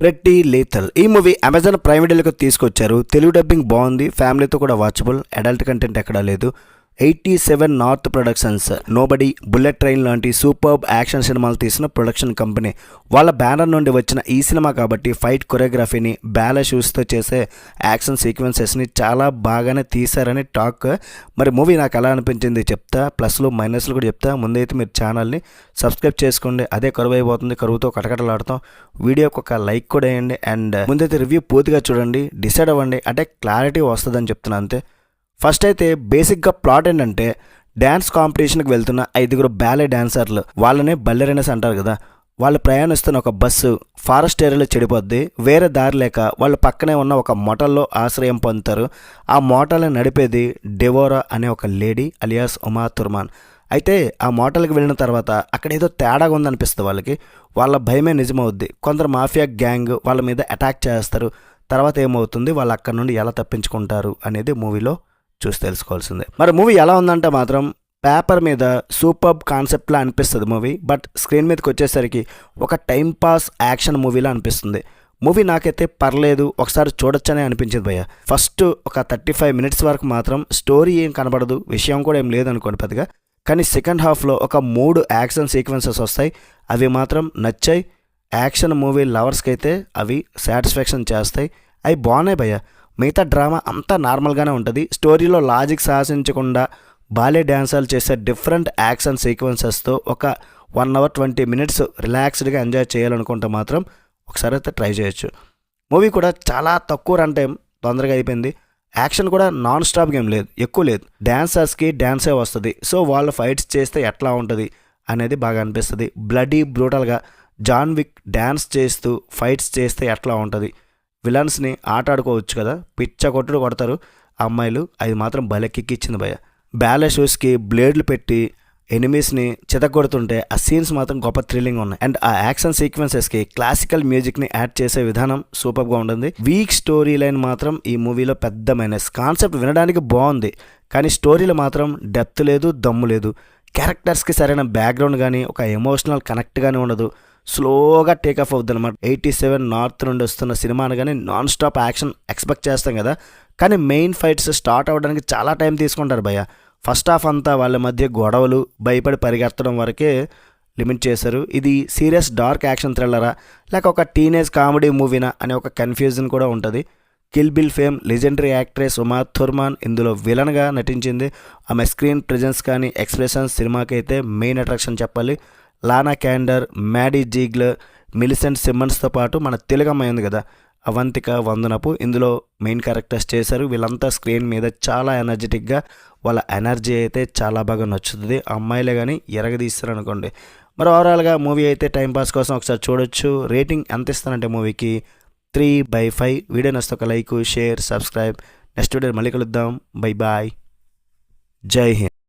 Pretty lethal ఈ movie Amazon prime వీడియోకి తీసుకొచ్చారు. తెలుగు డబ్బింగ్ బాగుంది, ఫ్యామిలీతో కూడా వాచబుల్, అడల్ట్ కంటెంట్ ఎక్కడా లేదు. 87 north productions, nobody, bullet train లాంటి సూపర్బ్ యాక్షన్ సినిమాలు తీసిన ప్రొడక్షన్ కంపెనీ వాళ్ళ బ్యానర్ నుండి వచ్చిన ఈ సినిమా కాబట్టి ఫైట్ కొరియోగ్రఫీని, బ్యాలే షూస్తో చేసే యాక్షన్ సీక్వెన్సెస్ని చాలా బాగానే తీశారని టాక్. మరి మూవీ నాకు ఎలా అనిపించింది చెప్తా, ప్లస్లు మైనస్లు కూడా చెప్తా. ముందైతే మీరు ఛానల్ని సబ్స్క్రైబ్ చేసుకోండి, అదే కరువు అయిపోతుంది, కరువుతో కటకటలాడతాం. వీడియోకి ఒక లైక్ కూడా వేయండి అండ్ ముందైతే రివ్యూ పూర్తిగా చూడండి, డిసైడ్ అవ్వండి, అంటే క్లారిటీ వస్తుందని చెప్తున్నా అంతే. ఫస్ట్ అయితే బేసిక్గా ప్లాట్ ఏంటంటే, డ్యాన్స్ కాంపిటీషన్కి వెళ్తున్న 5 బ్యాలే డాన్సర్లు, వాళ్ళనే బల్లెరినస్ అంటారు కదా, వాళ్ళు ప్రయాణిస్తున్న ఒక బస్సు ఫారెస్ట్ ఏరియాలో చెడిపోద్ది. వేరే దారి లేక వాళ్ళు పక్కనే ఉన్న ఒక మోటల్లో ఆశ్రయం పొందుతారు. ఆ మోటల్ని నడిపేది డెవోరా అనే ఒక లేడీ అలియాస్ ఉమా తుర్మాన్. అయితే ఆ మోటల్కి వెళ్ళిన తర్వాత అక్కడ ఏదో తేడాగా ఉందనిపిస్తుంది వాళ్ళకి. వాళ్ళ భయమే నిజమవుద్ది. కొందరు మాఫియా గ్యాంగ్ వాళ్ళ మీద అటాక్ చేస్తారు. తర్వాత ఏమవుతుంది, వాళ్ళు అక్కడ నుండి ఎలా తప్పించుకుంటారు అనేది మూవీలో చూసి తెలుసుకోవాల్సిందే. మరి మూవీ ఎలా ఉందంటే మాత్రం పేపర్ మీద సూపర్బ్ కాన్సెప్ట్లా అనిపిస్తుంది మూవీ, బట్ స్క్రీన్ మీదకి వచ్చేసరికి ఒక టైంపాస్ యాక్షన్ మూవీలా అనిపిస్తుంది. మూవీ నాకైతే పర్లేదు, ఒకసారి చూడొచ్చనే అనిపించింది భయ్య. ఫస్ట్ ఒక 35 మినిట్స్ వరకు మాత్రం స్టోరీ ఏం కనబడదు, విషయం కూడా ఏం లేదనుకోండి పెద్దగా. కానీ సెకండ్ హాఫ్లో ఒక 3 యాక్షన్ సీక్వెన్సెస్ వస్తాయి, అవి మాత్రం నచ్చాయి. యాక్షన్ మూవీ లవర్స్కి అయితే అవి సాటిస్ఫాక్షన్ చేస్తాయి, అవి బాగున్నాయి భయ్య. మిగతా డ్రామా అంతా నార్మల్గానే ఉంటుంది. స్టోరీలో లాజిక్ సాహసించకుండా బాలే డ్యాన్సర్లు చేసే డిఫరెంట్ యాక్షన్ సీక్వెన్సెస్తో ఒక 1 hour 20 minutes రిలాక్స్డ్గా ఎంజాయ్ చేయాలనుకుంటే మాత్రం ఒకసారి అయితే ట్రై చేయొచ్చు. మూవీ కూడా చాలా తక్కువ రన్ టైం, తొందరగా అయిపోయింది. యాక్షన్ కూడా నాన్ స్టాప్ గేమ్ లేదు, ఎక్కువ లేదు. డాన్సర్స్కి డ్యాన్సే వస్తుంది, సో వాళ్ళు ఫైట్స్ చేస్తే ఎట్లా ఉంటుంది అనేది బాగా అనిపిస్తుంది. బ్లడీ బ్రూటల్గా జాన్ విక్ డ్యాన్స్ చేస్తూ ఫైట్స్ చేస్తే ఎట్లా ఉంటుంది, విలన్స్ని ఆట ఆడుకోవచ్చు కదా, పిచ్చ కొట్టుడు కొడతారు ఆ అమ్మాయిలు, అది మాత్రం భలే కిక్కిచ్చింది భయ్య. బ్యాలే షూస్కి బ్లేడ్లు పెట్టి ఎనిమీస్ని చితగొడుతుంటే ఆ సీన్స్ మాత్రం గొప్ప థ్రిల్లింగ్ ఉన్నాయి. అండ్ ఆ యాక్షన్ సీక్వెన్సెస్కి క్లాసికల్ మ్యూజిక్ని యాడ్ చేసే విధానం సూపర్గా ఉంటుంది. వీక్ స్టోరీ లైన్ మాత్రం ఈ మూవీలో పెద్ద మైనస్. కాన్సెప్ట్ వినడానికి బాగుంది, కానీ స్టోరీలో మాత్రం డెప్త్ లేదు, దమ్ము లేదు. క్యారెక్టర్స్కి సరైన బ్యాక్గ్రౌండ్ కానీ ఒక ఎమోషనల్ కనెక్ట్ కానీ ఉండదు. స్లోగా టేక్ ఆఫ్ అవుతుంది అనమాట. 87 నార్త్ నుండి వస్తున్న సినిమాను కానీ నాన్ స్టాప్ యాక్షన్ ఎక్స్పెక్ట్ చేస్తాం కదా, కానీ మెయిన్ ఫైట్స్ స్టార్ట్ అవ్వడానికి చాలా టైం తీసుకుంటారు భయ్య. ఫస్ట్ హాఫ్ అంతా వాళ్ళ మధ్య గొడవలు, భయపడి పరిగెత్తడం వరకే లిమిట్ చేశారు. ఇది సీరియస్ డార్క్ యాక్షన్ థ్రిల్లరా లేక ఒక టీనేజ్ కామెడీ మూవీనా అనే ఒక కన్ఫ్యూజన్ కూడా ఉంటుంది. Kill Bill fame legendary actress Uma Thurman ఇందులో విలన్గా నటించింది. ఆమె స్క్రీన్ ప్రెజెన్స్ కానీ ఎక్స్ప్రెషన్స్ సినిమాకి అయితే మెయిన్ అట్రాక్షన్ చెప్పాలి. లానా క్యాండర్, మ్యాడీ జీగ్లర్, మిలిసెంట్ సిమ్మన్స్తో పాటు మన తెలుగు అమ్మాయి ఉంది కదా అవంతిక వందనపు ఇందులో మెయిన్ క్యారెక్టర్స్ చేశారు. వీళ్ళంతా స్క్రీన్ మీద చాలా ఎనర్జెటిక్గా, వాళ్ళ ఎనర్జీ అయితే చాలా బాగా నచ్చుతుంది. అమ్మాయిలే కానీ ఎరగదీస్తారు అనుకోండి. మరి ఓవరాల్గా మూవీ అయితే టైంపాస్ కోసం ఒకసారి చూడొచ్చు. రేటింగ్ ఎంత ఇస్తానంటే మూవీకి 3/5. వీడియో నచ్చితే ఒక like, share, subscribe. Next video మళ్ళీ కలుద్దాం. బై బాయ్, జై హింద్.